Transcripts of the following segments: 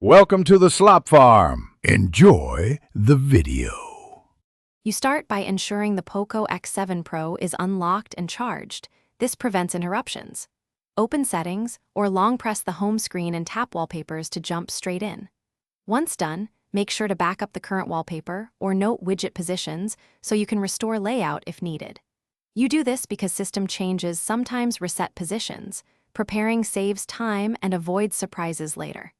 Welcome to the Slop Farm. Enjoy the video. You start by ensuring the Poco X7 Pro is unlocked and charged. This prevents interruptions. Open Settings, or long press the home screen and tap Wallpapers to jump straight in. Once done, make sure to back up the current wallpaper or note widget positions so you can restore layout if needed. You do this because system changes sometimes reset positions. Preparing saves time and avoids surprises later.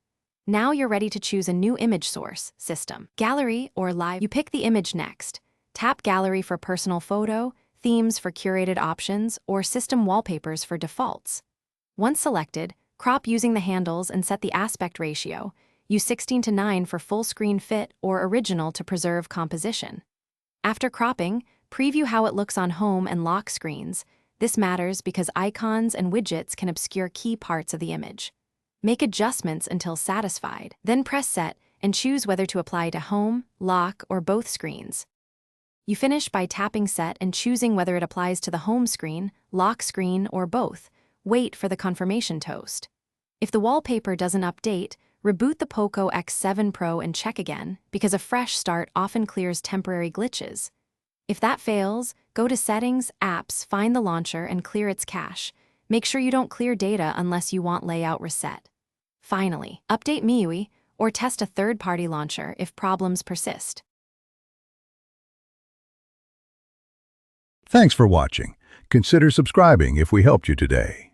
Now you're ready to choose a new image source, system, gallery, or live. You pick the image next. Tap gallery for personal photo, themes for curated options, or system wallpapers for defaults. Once selected, crop using the handles and set the aspect ratio. Use 16:9 for full screen fit or original to preserve composition. After cropping, preview how it looks on home and lock screens. This matters because icons and widgets can obscure key parts of the image. Make adjustments until satisfied, then press Set and choose whether to apply to home, lock, or both screens. You finish by tapping Set and choosing whether it applies to the home screen, lock screen, or both. Wait for the confirmation toast. If the wallpaper doesn't update, reboot the Poco X7 Pro and check again, because a fresh start often clears temporary glitches. If that fails, go to Settings, Apps, find the launcher, and clear its cache. Make sure you don't clear data unless you want layout reset. Finally, update MIUI or test a third-party launcher if problems persist. Thanks for watching. Consider subscribing if we helped you today.